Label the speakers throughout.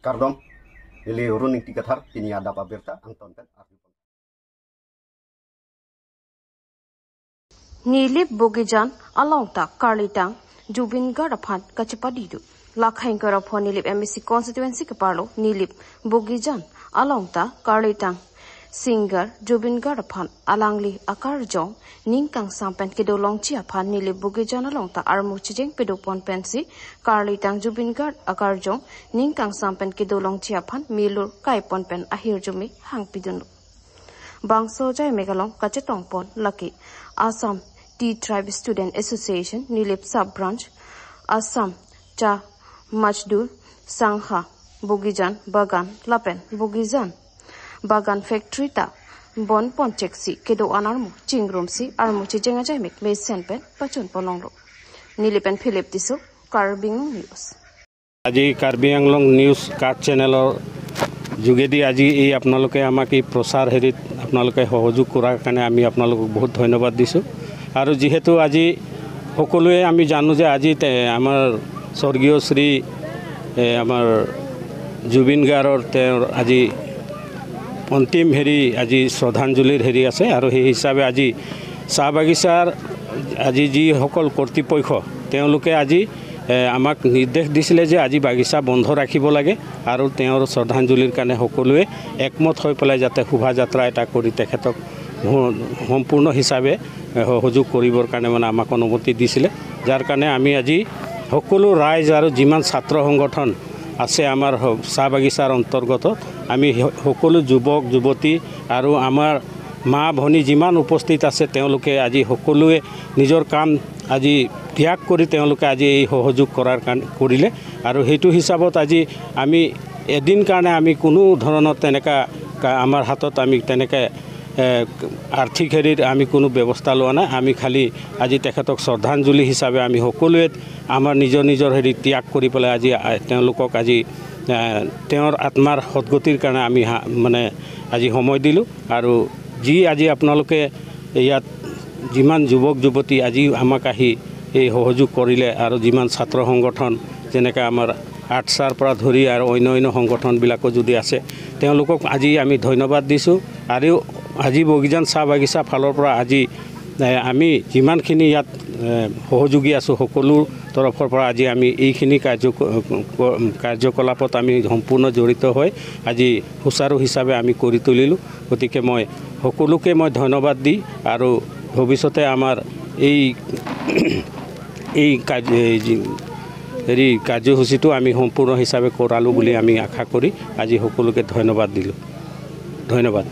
Speaker 1: Kardom ili runing tikathar tini ada pabirta Anton pen
Speaker 2: Nilip Bogijan along ta Karlitang Jubin Garaphan Kachapadidu Lakhain Garapon Nilip MSC constituency Kaparlo Nilip Bogijan along ta Karlitang Singer Jubin Garaphan Alangli Akarjong Ningkang Sampen Kedolong Chiaphan Nilip Bogijan along ta Armu Chijeng Pedopon Pensi Karlitang Jubin Gar Akarjong Ningkang Sampen Kedolong Chiaphan Milur Kaipon Pen Ahirjumi Hangpidun Bangso Jai Megalong Kachetongpon Lucky Assam Tea Tribe Student Association Nilip Sub Branch Assam Cha Majdur Sangha Bogijan Bagan Lapen Bogijan Bagan Factory ta Bon Poncheksi Kedo Anarmu Chingrumsi Armu Chijenga Jaimik May Senpen Pachun Polonglo Nilipen Philip Tiso Karbing News
Speaker 3: আজি Karbi Anglong news card চেনেলৰ যোগেদি আজি এই আপোনালোকে আমাক এই প্ৰচাৰ হেৰিত আপোনালোকে সহযোগ কৰাৰ কাৰণে আমি আপোনালোকক বহুত ধন্যবাদ দিছোঁ আৰু যেহেতু আজি সকলোৱে আমি জানো যে আজি আমাৰ স্বৰ্গীয় শ্ৰী আমাৰ জুবিন গাৰ্গৰ তেওঁৰ আজি অন্তিম হেৰি আজি শ্ৰদ্ধাঞ্জলিৰ হেৰি আছে আৰু সেই হিচাপে আজি চাহ বাগিচাৰ আজি যিসকল কৰ্তৃপক্ষ তেওঁলোকে আজি আমাক নিৰ্দেশ দিছিলে যে আজি বাগিচা বন্ধ ৰাখিব লাগে আৰু তেওঁৰ শ্ৰদ্ধাঞ্জলিৰ কাৰণে সকলোৱে একমত হৈ পেলাই যাতে শোভাযাত্ৰা এটা কৰি তেখেতক সম্পূৰ্ণ হিচাপে সহযোগ কৰিবৰ কাৰণে মানে আমাক অনুমতি দিছিলে যাৰ কাৰণে আমি আজি সকলো ৰাইজ আৰু যিমান ছাত্ৰ সংগঠন আছে আমাৰ চাহ বাগিচাৰ অন্তৰ্গত আমি সকলো যুৱক যুৱতী আৰু আমাৰ মা ভনী যিমান উপস্থিত আছে তেওঁলোকে আজি সকলোৱে নিজৰ কাম আজি ত্যাগ কৰি তেওঁলোকে আজি এই সহযোগ কৰাৰ কৰিলে আৰু সেইটো হিচাপত আজি আমি এদিন কাৰণে আমি কোনো ধৰণৰ তেনেকা আমাৰ হাতত আমি তেনেকৈ আৰ্থিক হেৰিৰ আমি কোনো ব্যৱস্থা লোৱা নাই আমি খালি আজি তেখেতক শ্ৰদ্ধাঞ্জলি হিচাপে আমি সকলোৱে আমাৰ নিজৰ নিজৰ হেৰি ত্যাগ কৰি পেলাই আজি তেওঁলোকক আজি তেওঁৰ আত্মাৰ সদ্গতিৰ কাৰণে আমি মানে আজি সময় দিলোঁ আৰু যি আজি আপোনালোকে ইয়াত যিমান যুৱক যুৱতী আজি আমাক আহি এই সহযোগ কৰিলে আৰু যিমান ছাত্ৰ সংগঠন যেনেকৈ আমাৰ আৰ্টছৰ পৰা ধৰি আৰু অন্য সংগঠনবিলাকো যদি আছে তেওঁলোকক আজি আমি ধন্যবাদ দিছোঁ আৰু আজি বগিজান চাহ বাগিচা ফালৰ পৰা আজি আমি যিমানখিনি ইয়াত সহযোগী আছোঁ সকলো তৰফৰ পৰা আজি আমি এইখিনি কাৰ্যকলাপত আমি সম্পূৰ্ণ জড়িত হৈ আজি সুচাৰু হিচাপে আমি কৰি তুলিলোঁ গতিকে মই সকলোকে মই ধন্যবাদ দি আৰু ভৱিষ্যতে আমাৰ এই হেৰি কাৰ্যসূচীটো আমি সম্পূৰ্ণ হিচাপে কৰালোঁ বুলি আমি আশা কৰি আজি সকলোকে ধন্যবাদ দিলোঁ ধন্যবাদ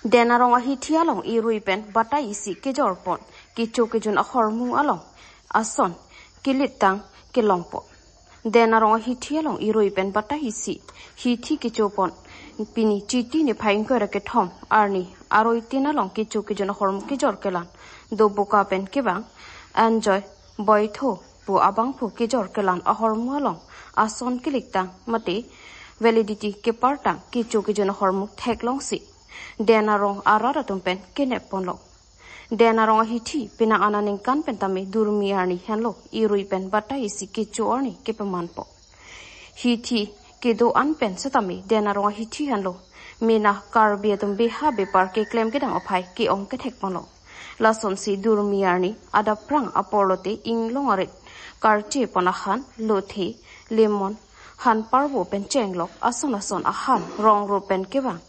Speaker 2: Denarong ahiti along iruipen bata isi kejorpon kicho kejun ahormu along ason kilitang kilongpo Denarong ahiti along iruipen bata isi hiti kechopon pini chiti ni phaingkora ke thom arni aroitin along kicho kejun ahormu kejor kelan do boka pen kebang enjoy boitho bu abang phu kejor kelan ahormu along ason kilitang mate validity ke partang kicho kejun ahormu theklong si Denarong arara tumpen kenep ponlo Denarong ahiti pina ananing kan pentami durmi arni henlo irui pen bata isi kicho arni kepamanpo hiti kedo anpen setami Denarong ahiti henlo mina karbia tum beha bepar ke claim kedang ophai ke ong ke thek ponlo lason si durmi arni ada prang apolote inglong aret karche ponahan lothe lemon han parbo pen chenglok ason ahan rong ro pen kebang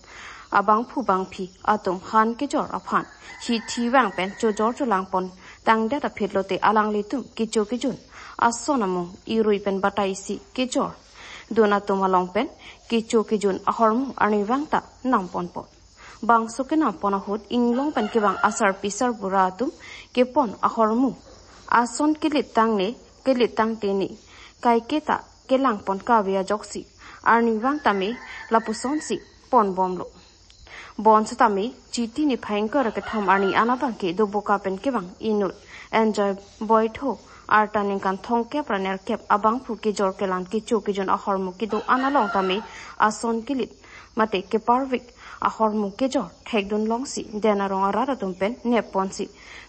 Speaker 2: abang phu bang phi atom han ke jor aphan hi thi wang pen jor lang pon tang da phitlote alang le tum kicho kijun asonamo irui pen batai si ke jor dona tomalong pen kicho kijun ahormu ani wang ta nam pon pon bang so ke nam pon hot inglong pen ke bang asar pisar bura tum ke pon ahormu ason ke litang te ni kai ke ta ke lang pon ka bia joksi ani wang ta me lapuson si pon bomlo Bon setami chiti ni phaingkor ke thom ani anabang ke do boka pen ke bang inut enjoy boy tho artaning kan thong ke praner kep abang phu ke jor ke lan ke chu ke jon ahormu ke do analong tami ason kilit mate ke parvik ahor mu ke jor thekdun longsi dena ronga rara tumpen nep ponsi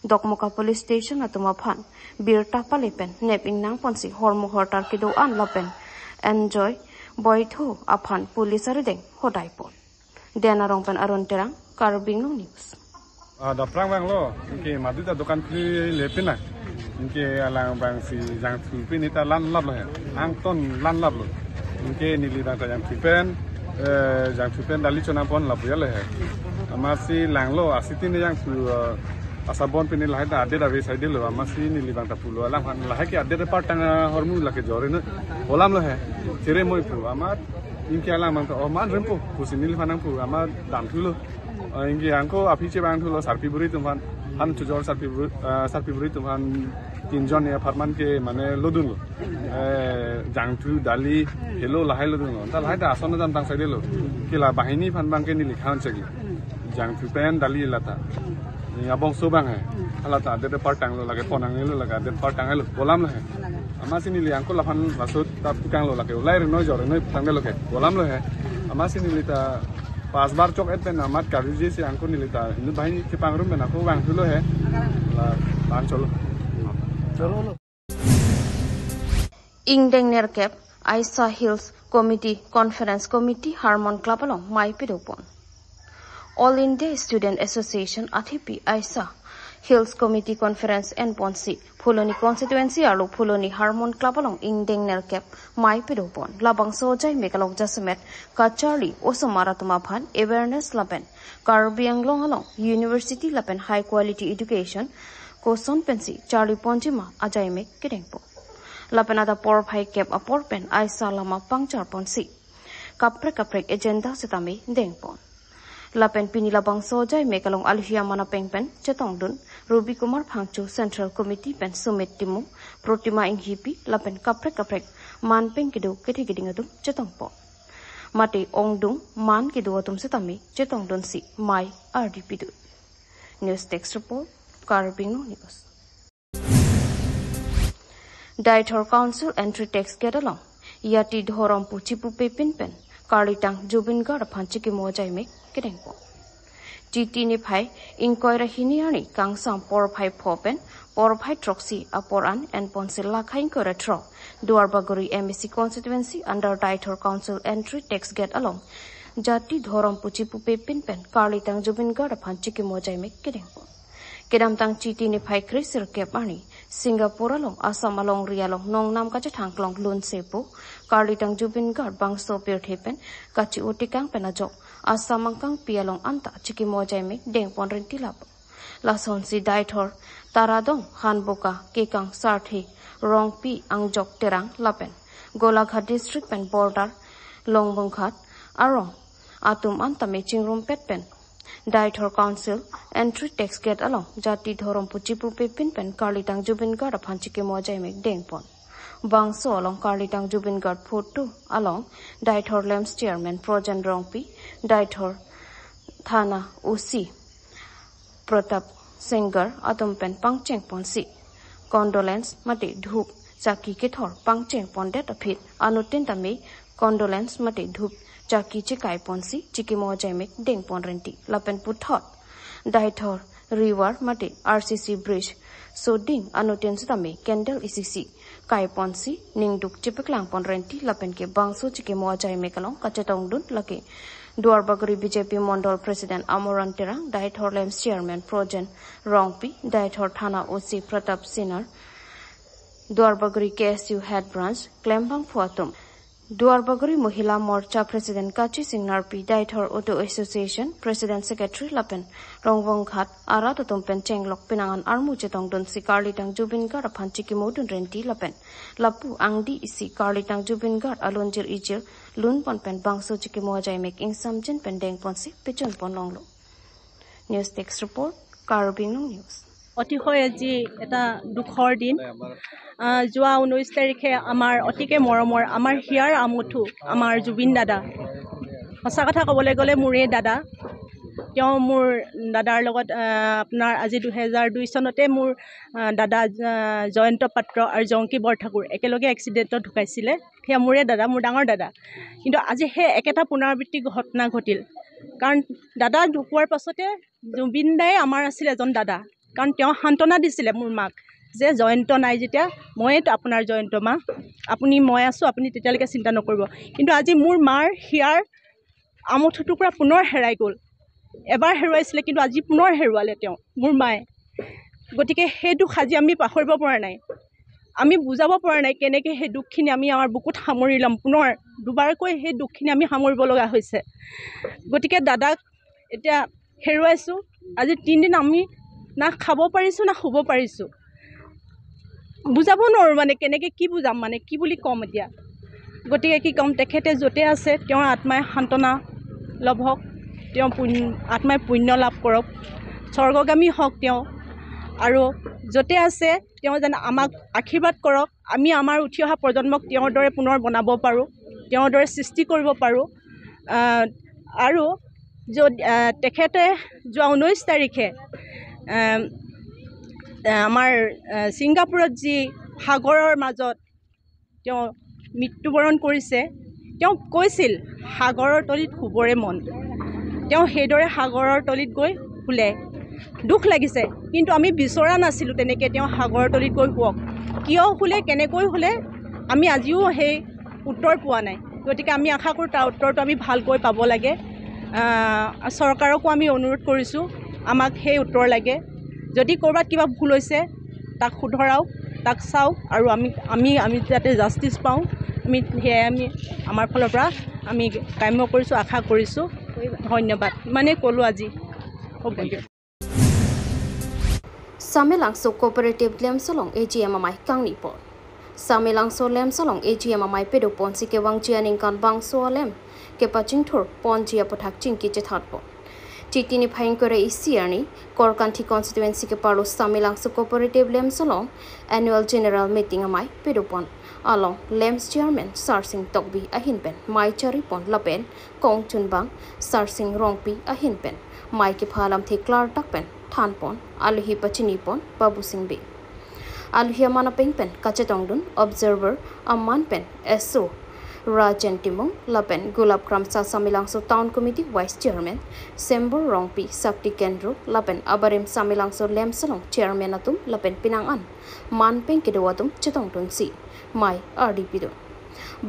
Speaker 2: dokmoka police station atuma phan birta palipen nep ingnang ponsi hormu hortar kido an lapen enjoy boy thu aphan police arideng hodai pon dena rong pen aron terang Karbing News
Speaker 4: da prang bang lo ke madu da dokan ki lepin na ke alang bang si jang tu pin ita lan lab lo ang ton lan lab lo ke ni li bang ta jang tu pen dali chona pon lab ya le amasi lang lo asiti ni jang tu asabon pin la da ade da we side lo amasi ni li bang ta pulo lang han la ke ade de part hormu la ke jore no bolam lo he chere moi pu amar inke alang bang ta oman rempo pusinil phanang pu amar dam thu lo ingi angko apiche bang thulo sarpi buri tumhan han chujor sarpi buri tumhan tinjon ya farman ke mane lodun lo jangtu dali hello lahai lodun lo ta lahai da asona jam tang saide lo kila bahini phan bang ke ni likhan chegi jangtu pen dali lata ya bong so bang hai alata de partang lo lage ponang lo laga de partang lo bolam lo hai amasini li angko laphan lasut ta tukang lo lage ulai re noi jor noi tang lo ke bolam lo hai amasini li ta 5 बार चौक एते नामत कारुजी से अंको निलिता इन भाई के पांगरुम में नाको वांग थुलो है लान चलो
Speaker 2: Ingdeng Nerkep Aisa Hills Committee Conference Committee Harmon Club along Mai Pidopon All India Student Association ATP Aisa Hills Committee Conference and Ponsi Phuloni Constituency alu Phuloni Harmon Club along Ingdeng Nerkep Mai Pidopon Labang Sojai Mekalong Jasmet Kachari Osomaratuma Phan Awareness Lapen Karbiang Long along University Lapen High Quality Education Koson Pensi Charlie Ponjima Ajaime Kedengpo Lapenada Por High Cap Apor Pen Aisa Lama Pangchar Ponsi Kaprek Agenda Setami Dengpon Lapen Pinilabang Sojai Mekalong Alhia Mana Pengpen Chetongdun Ruby Kumar Phangchu Central Committee Pen Sumit Timu Protima Inghipi Lapen Kaprek Man Pengkidu Ketigidingadum Chetongpo Mate Ongdung Man Kiduatum Setami Chetongdun Si Mai RDP News Text Report Karbing News Diethor Council Entry Tax Get Along Yati Dhorom Puchipu Pepin Pen Karlitang Jubin Gar Panchiki Mojai Mek Kedengpo Titi ni Pai Inquire Hiniani Kangsang Por Pai Popen Por Pai Troxy Aporan and Ponsilla Kainko Retro Duarbaguri MEC constituency under Diethor Council Entry Tax Get Along Jati Dhorom Puchipu Pepin Pen Karlitang Jubin Gar Panchiki Mojai Mek Kedengpo Kedamtang Titi ni Pai Krisir Kepani Singapore along Assam along Rialong Nong Nam Kacha Thanklong Lun Sepo Karlitang Jubin Gar Bangso Pirthepen Kachi Utikang Penajok Asamangkang Pialong Anta Chiki Mojai Mek Deng Ponrenti Lap Lason Si Diethor Taradong Hanboka Kekang Sarthi Rong Pi Angjok Terang Lapen Golaghat District Pen Border Longbongkhat Arong Atum Anta Meching Room Petpen Diethor Council Entry Tax Get Along Jati Dhorom Puchipu Pepin Pen Karlitang Jubin Gar Panchiki Mojai Mek Deng Pon Bangso along Karlitang Jubin Gar Photo along Diethor Lems Chairman Projan Rongpi Diethor Thana Usi Pratap Singer Atumpen Pangcheng Ponsi Condolence Mate Dhup Chaki Kithor Pangcheng Pondet Apit Anutin Tami Condolence Mate Dhup Chaki Chikai Ponsi Chiki Mojai Mek Deng Ponrenti Lapen Puthot Diethor River Mate RCC Bridge Soding Anutin Sutami Kendall ECC Kai Ponsi Ningduk Chipeklang Ponrenti Lapen ke Bangso Chiki Mojai Mekalong Kachetongdun Lake Duarbaguri BJP Mondol President Amoran Terang Diethor Lems Chairman Projen Rongpi Diethor Thana OC Pratap Sinner Duarbaguri KSU Head Branch Klembang Phuatum Duarbaguri Mohila Morcha President Kachi Singh Narpi Diethor Auto Association President Secretary Lapen Rongbongkhat Aratatumpen Chenglok Pinangan Armu Chetongdun Si Karlitang Jubin Gar Phanchiki Modun Renti Lapen Lapu Angdi Isi Karlitang Jubin Gar Alonjir Ijir Lun Ponpen Bangso Chiki Mojai Mek Ingsamjin Pendeng Ponsi Pichon Ponlonglo News Text Report Karbing News
Speaker 5: অতিশয় আজি এটা দুখৰ দিন যোৱা 19 তাৰিখে আমাৰ অতিকে মৰমৰ আমাৰ হিয়াৰ আমুঠু আমাৰ জুবিন দাদা সঁচা কথা ক'বলৈ গ'লে মোৰে দাদা তেওঁ মোৰ দাদাৰ লগত আপোনাৰ আজি 2002 চনতে মোৰ দাদা জয়ন্ত পাত্ৰ আৰু জংকী বৰঠাকুৰ একেলগে এক্সিডেণ্টত ঢুকাইছিলে সেয়া মোৰে দাদা মোৰ ডাঙৰ দাদা কিন্তু আজি সেই একেটা পুনৰাবৃত্তি ঘটনা ঘটিল কাৰণ দাদা ঢুকোৱাৰ পাছতে জুবিন দাই আমাৰ আছিল এজন দাদা কাৰণ তেওঁ সান্তনা দিছিলে মোৰ মাক যে জয়ন্ত নাই যেতিয়া ময়েতো আপোনাৰ জয়ন্ত মা আপুনি মই আছোঁ আপুনি তেতিয়ালৈকে চিন্তা নকৰিব কিন্তু আজি মোৰ মাৰ হিয়াৰ আমঠু টুকুৰা পুনৰ হেৰাই গ'ল এবাৰ হেৰুৱাইছিলে কিন্তু আজি পুনৰ হেৰুৱালে তেওঁ মোৰ মায়ে গতিকে সেই দুখ আজি আমি পাহৰিব পৰা নাই আমি বুজাব পৰা নাই কেনেকৈ সেই দুখখিনি আমি আমাৰ বুকুত সামৰি ল'ম পুনৰ দুবাৰকৈ সেই দুখখিনি আমি সামৰিব লগা হৈছে গতিকে দাদাক এতিয়া হেৰুৱাইছোঁ আজি 3 দিন আমি না খাব পাৰিছোঁ না শুব পাৰিছোঁ বুজাব নোৱাৰোঁ মানে কেনেকৈ কি বুজাম মানে কি বুলি ক'ম এতিয়া গতিকে কি ক'ম তেখেতে য'তে আছে তেওঁৰ আত্মাই সান্তনা লভক তেওঁ আত্মাই পুণ্য লাভ কৰক স্বৰ্গগামী হওক তেওঁ আৰু য'তে আছে তেওঁ যেন আমাক আশীৰ্বাদ কৰক আমি আমাৰ উঠি অহা প্ৰজন্মক তেওঁৰ দৰে পুনৰ বনাব পাৰোঁ তেওঁৰ দৰে সৃষ্টি কৰিব পাৰোঁ আৰু য'ত তেখেতে যোৱা 19 তাৰিখে আমাৰ ছিংগাপুৰত যি সাগৰৰ মাজত তেওঁ মৃত্যুবৰণ কৰিছে তেওঁ কৈছিল সাগৰৰ তলিত শুবৰে মন তেওঁ সেইদৰে সাগৰৰ তলিত গৈ শুলে দুখ লাগিছে কিন্তু আমি বিচৰা নাছিলোঁ তেনেকৈ তেওঁ সাগৰৰ তলিত গৈ শুৱক কিয় শুলে কেনেকৈ শুলে আমি আজিও সেই উত্তৰ পোৱা নাই গতিকে আমি আশা কৰোঁ তাৰ উত্তৰটো আমি ভালকৈ পাব লাগে চৰকাৰকো আমি অনুৰোধ কৰিছোঁ আমাক সেই উত্তৰ লাগে যদি ক'ৰবাত কিবা ভুল হৈছে তাক শুধৰাওক তাক চাওক আৰু আমি যাতে জাষ্টিছ পাওঁ আমি সেয়াই আমি আমাৰ ফালৰ পৰা আমি কাম্য কৰিছোঁ আশা কৰিছোঁ ধন্যবাদ ইমানেই ক'লোঁ আজি হ'ব
Speaker 2: Samelangso Cooperative Lem Salong AGMMI Kangnipon Samelangso Lem Salong AGMMI Pedopon Sike Wangjianing Kan Bangso Lem Kepaching Thur Ponjia Pothak Chingki Chethatpon Chitini Painkore Isiani Korkanti Constituency ke Parlo Samelangso Cooperative Lem Salong Annual General Meeting Amai Pedopon Along Lems Chairman Sarsing Tokbi Ahinpen Mai Charipon Lapen Kong Chunbang Sarsing Rongpi Ahinpen Mai ke Phalam Theklar Takpen Thanpon Aluhi Pachinipon Babu Singbi Aluhi Manapengpen Kachetongdun Observer Ammanpen SO Rajantimong Lapen Gulab Kramsa Samilangso Town Committee Vice Chairman Sembor Rongpi Sakti Kendro Lapen Abarim Samilangso Lem Salong Chairman Atum Lapen Pinangan Manpeng Kedawatum Chetongdun Si Mai RDP do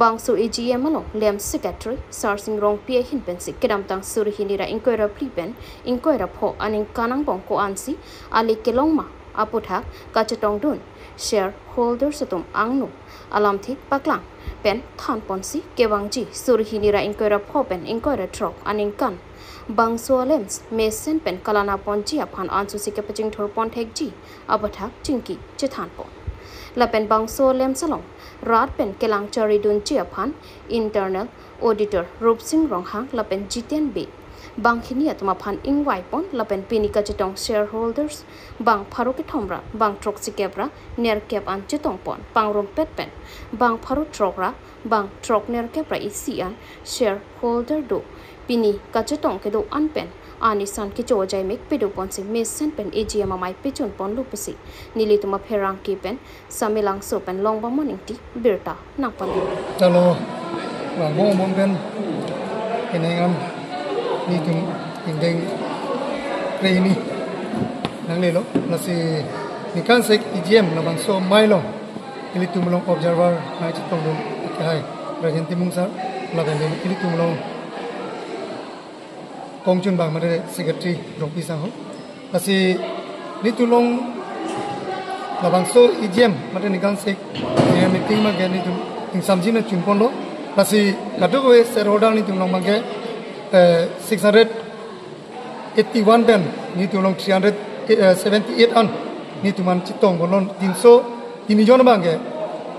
Speaker 2: Bangso AGM along Lem Secretary Sarsing Rong Pia Hinpensi Kedamtang Surihinira Inquira Plipen Inquira Po Aning Kanang Bongko Ansi Ali Kelongma Apothak Kachetongdun Shareholders Atum Angno Alamthi Paklang Pen Thanponsi Kewangji Surihinira Inquira Po Pen Inquira Trok Aning Kan Bangso Lems Mesen Pen Kalana Ponji Aphan Ansu Sikapaching Thor Ponthekji Apothak Chinki Chethanpon Lapen Bangso Lem Salong Rat Pen Kelang Chari Dun Chiaphan Internal Auditor Rup Singh Ronghang Lapen Jiten B Bang Hiniat Maphan Ingwai Pon Lapen Pinika Chetong Shareholders Bang Pharuki Thomra Bang Troksi Kebra Ner Kep An Chetong Pon Bang Rom Pet Pen Bang Pharu Trokra Bang Trok Ner Kebra Isian Shareholder Do Pini Kachetong Kedo Anpen Anisan Kicho Jai Mek Pedo Ponsi Mesen Pen AGMMI Pichon Pon Lupasi Nilituma Perang Kipen Samilang Sopen Longba Morning Tea Birta Napan
Speaker 6: Hello Wang Wong Pen Kenangan Ni Tum Indeng Reini Nang Lelo Nasi Nikan Sek AGM Nabang So Mailong Ilitumulong Observer Nai Chitong Dun Kai Rajanti Mungsar Lagan Ilitumulong Kong Chun Bang Mare Secretary Rongpi Sang Ho Asi Ni Tulong Labangso IGM Mate Nikan Sek Dia meeting ma ge ni tu ting samji na chumpon lo Asi Katuko shareholder ni tulong ma ge 681 ben ni tulong 378 an ni tuman chitong bolon 300 million bang ge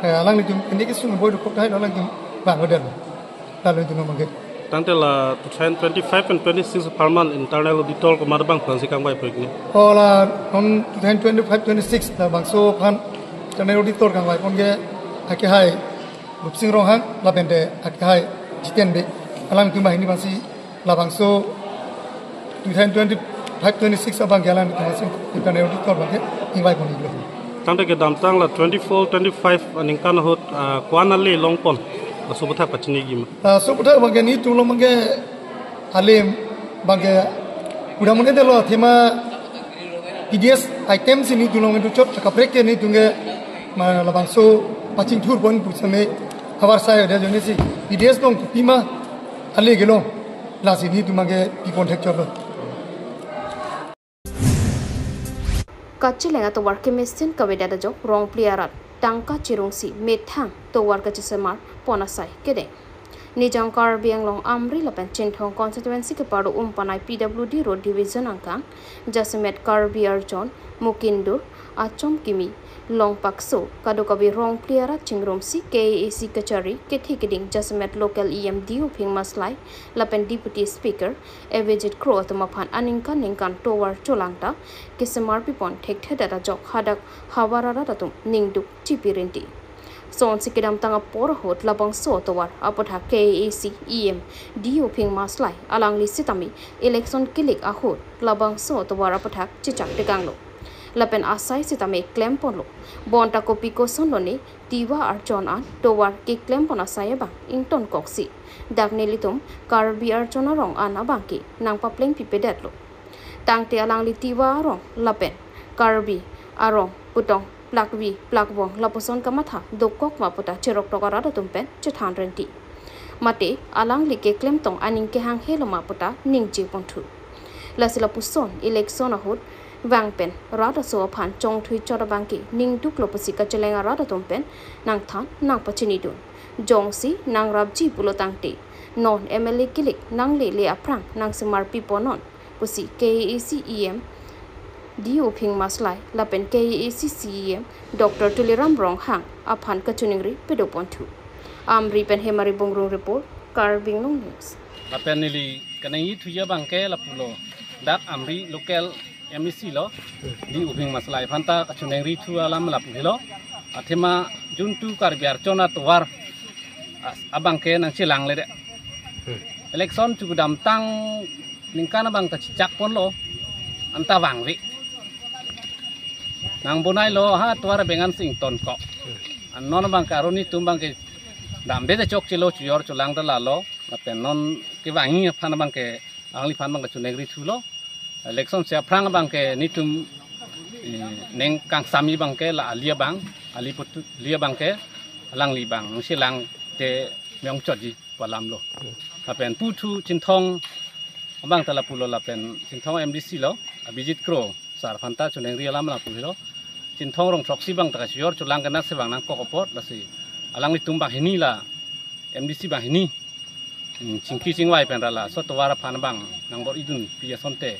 Speaker 6: alang ni tum ini kisun boy ko kai alang tum bang odel lalu tu ma ge
Speaker 3: Tantela 2025 and 26 per month internal auditor ko marbang phansi kangbai prikni
Speaker 6: ola on 2025 26 la bangso phan internal auditor kangbai pon ge ake hai Rupsing Rohang la bende ake hai jiten be alang tu ma ni bangsi la bangso 2025-26 abang jalan masing kita neudi kor bangke ingwai pon iglo
Speaker 7: tang ke dam tang la 24-25 aning kan hot kwan ali longpon asubutha pachini gi
Speaker 6: so putar bangke ni tulo bangke alim bangke udah mune delo thema PDS items ini tulo ngi chot kaprek ke ni tunge ma labang so paching thur pon pusame khabar sai de jone si PDS dong pima ali gelo la si ni tumage pipon thek chot
Speaker 2: Kacilenga to war kemesin kaweda da jok rong pliarat tangka cirungsi methang to war kacisemar ponasai kede nijang Karbi Anglong amri lapan Chinthong constituency ke paru umpanai PWD road division angkang Jasemet Karbi Arjon Mukindur Achom Kimi Long Pakso kadokabi rong pliarat chingrumsi KAC Kachari Kethikeding Jasemet local EMDU Phing Maslai lapan deputy speaker Evejit Crow tumapan aningkan ningkan towar cholangta kesemar pipon thektheda data jok hadak hawarara datum ningduk chipirinti Son sikidam tanga por hot labang so towar apotha KAC EM DU Phing Maslai alang lisitami election kilik ahot labang so towar apotha chichak tekanglo lapen asai sitame claim ponlo bonta kopi ko sonlone tiwa archon an towar ki claim pon asai ba ington koksi dagnelitum Karbi archona rong an abangki nang papleng pipedetlo tangte alang li tiwa rong lapen Karbi arong putong plakwi plakbong laposon kamatha dokok maputa cherok tokara da tumpen chethan renti mate alang like claim tong aning ke hang helo maputa ningji ponthu lasila puson election ahot wangpen rada so phan chong thui chora bangki ning duk loposi ka chelenga rada tumpen nang than nang pachini dun jongsi nang rabji pulotangte non MLA kilik nang le aprang nang semar piponon pusi KAC EM DU Phing Maslai lapen KAC CEM Dr. Tuliram Rong Hang aphan kachuningri pedoponthu amri pen hemari bongrong report Karbing Long News
Speaker 7: lapen nili kanai thuya bangke lapulo dak amri local MEC lo di Phing Maslai phanta kachuneng ri thu alam lapulo athema juntu Karbi Archona towar abangke nang chilang le de election chugudam tang ningkana bang ta chak pon lo anta wangwi nang bonai lo ha towar bengan sington ko non bang karoni tumbang ke dambe de chok chilo chior chulang da la lo lapen non ke wangi phan bang ke angli phan bang kachuneng ri thu lo election se prang bang ke nitum neng kang sami bang ke la alia bang ali put lia bang ke lang li bang silang te myong chodji palam lo lapen putu Chinthong bang tala pulo lapen Chinthong MDC lo Abijit Crow sar phanta chuneng ri alam la pulo Chinthong rong proxy bang ta sior chulang kana se bang nang kokopot la si alang li tumbang hini la MDC bang hini chingki chingwai pen la so towara phan bang nang bor idun pia sonte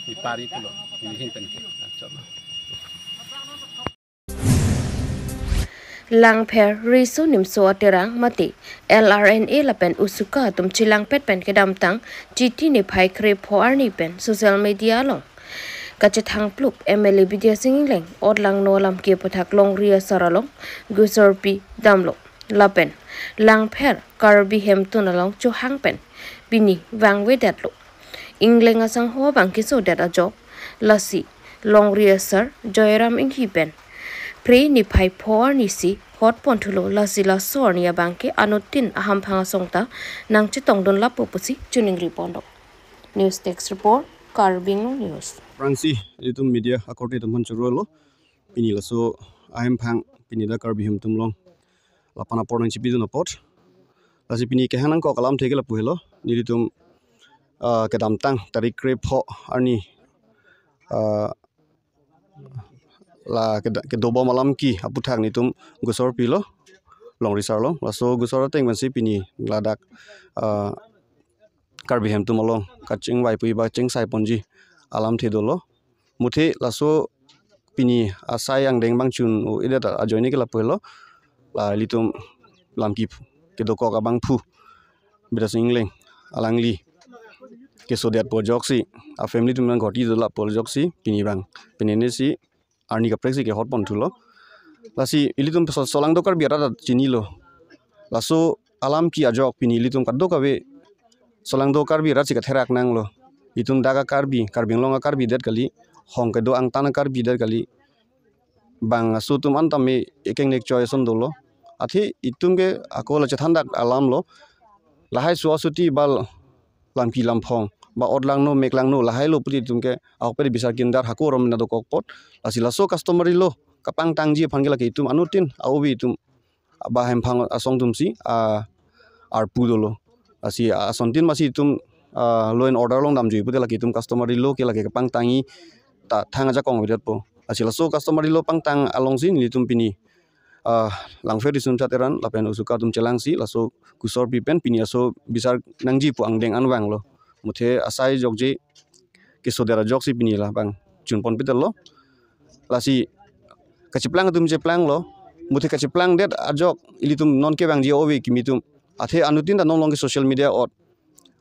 Speaker 7: mi pari pulo mi hin pen ke
Speaker 2: Langpher riso nimso aterang mati LRNA lapen usuka tum chilang pet pen kedam tang GT ni phai kre phoar ni pen social media long kachethang plup MLA Bidya Singleng odlang nolam ke pathak long ria saralong gusorpi damlo lapen Langpher Karbi hemtun along chu hangpen bini wangwe datlo ingleng asang ho bangki so data job lasi long ria sar Joyram inghi pen pre ni phai phor ni si hot ponthulo lasila sor ni bangke anutin aham phanga songta nangchi tongdon la popusi chuning ripondo news text report Karbing News
Speaker 1: Fransi itu media akordi teman curolo pini laso ahem phang pini da Karbi hum tumlong lapana pornang chipi do pot lasi pini ke hanang ko kalam theke la puhelo nilitum ke damtang tarik kre pho arni la ke dobo malam ki aputhak ni tum gusor pilo long risar lo laso gusor teng mansi pini ladak Karbi hem tum along kaching wai pui ba ching sai ponji alam the dolo muthe laso pini asai yang deng bang chun o ida ajoini ke la puhelo la litum lamki ke doko ka bang phu bida singleng alangli ke so that pojoksi a family tum ngoti do la pojoksi pini bang pinene si arni ka prexi ke hot pon thulo lasi ilitum solang dokar biara chini lo laso alam ki ajok pini ilitum kaddo ka be solang dokar biara chi ka therak nang lo itum daga karbi longa karbi det kali hong ke do ang tanah karbi det kali bang asu tum antame ekeng nek choy son dolo athi itum ke ako la chathandak alam lo lahai suasuti bal lampi lampong ba odlang no meklang no lahai lo puti itum ke aku pedi bisa kindar haku rom na do kokpot asila so customer lo kapang tangji phangela ke itum anutin aubi itum ba hem phang asong tum si ar pu dolo asi asontin masi itum law and order long dam jui puti laki itum customer lo ke laki kapang tangi ta thanga ja kong bidat po asila so customer lo pang tang along sin itum pini langfer disum chateran lapen usuka tum chelangsi laso kusor pipen pini aso bisar nangji pu angdeng anwang lo muthe asai jogji kisodera jogsi pini la bang chunpon pitel lo lasi kachiplang tum cheplang lo muthe kachiplang det ajok ilitum non ke bang ji owi kimitum athe anutin da non long social media ot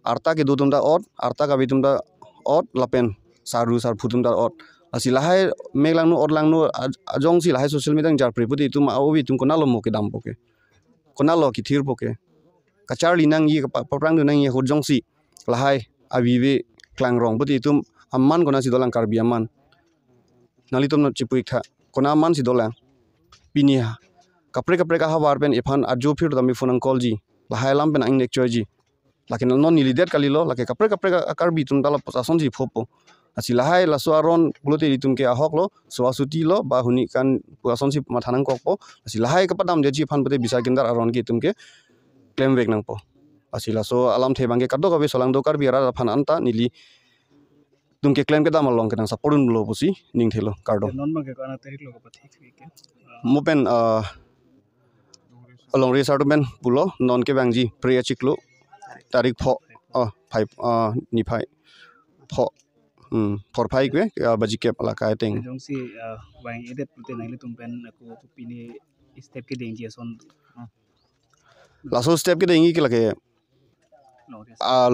Speaker 1: arta ke dutum da ot arta ka bitum da ot lapen saru sar phutum da ot asi lahai meglang nu odlang nu ajong si lahai social media jar priputi tum aubi tum konalo mo ke dam poke konalo ki thir poke kachar linang yi paprang nu nang yi hojong si lahai abibe klang rong puti tum amman kona si dolang karbi amman nalitum no chipuik tha kona man si dolang pinia kapre ka hawar pen ifan ajo phir dami phone call ji lahai lam pen ang nek choji lakin non nilidet kalilo lake kapre ka karbi tum dala pasason ji phopo asi lahai laso aron bulote itum ke ahok lo suasuti lo ba huni kan puason si mathanang kokpo asi lahai kapadam jeji phan pate bisa kindar aron ke itum ke claim vek nang po asi laso alam the bangke kaddo kabe solang do karbi ara phan anta nili tum ke claim ke dam long ke nang saporun lo pusi ning thelo kardo
Speaker 8: non bangke kana tarik lo ka pathi ke
Speaker 1: mopen along resort ben pulo non ke bangji priya chiklo tarik pho 5 ni phai pho for phai ke baji ke pala kai teng
Speaker 8: jong si bang edet pute nang litum pen aku pini step ke deng jason
Speaker 1: laso step ke dengi ke lake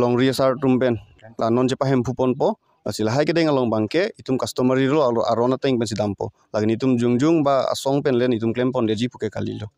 Speaker 1: long resort tumpen la non je pahem phupon po asila hai ke deng along bangke itum customer ro arona teng ben sidampo lagni itum jungjung ba asong pen len itum claim pon deji puke kalilo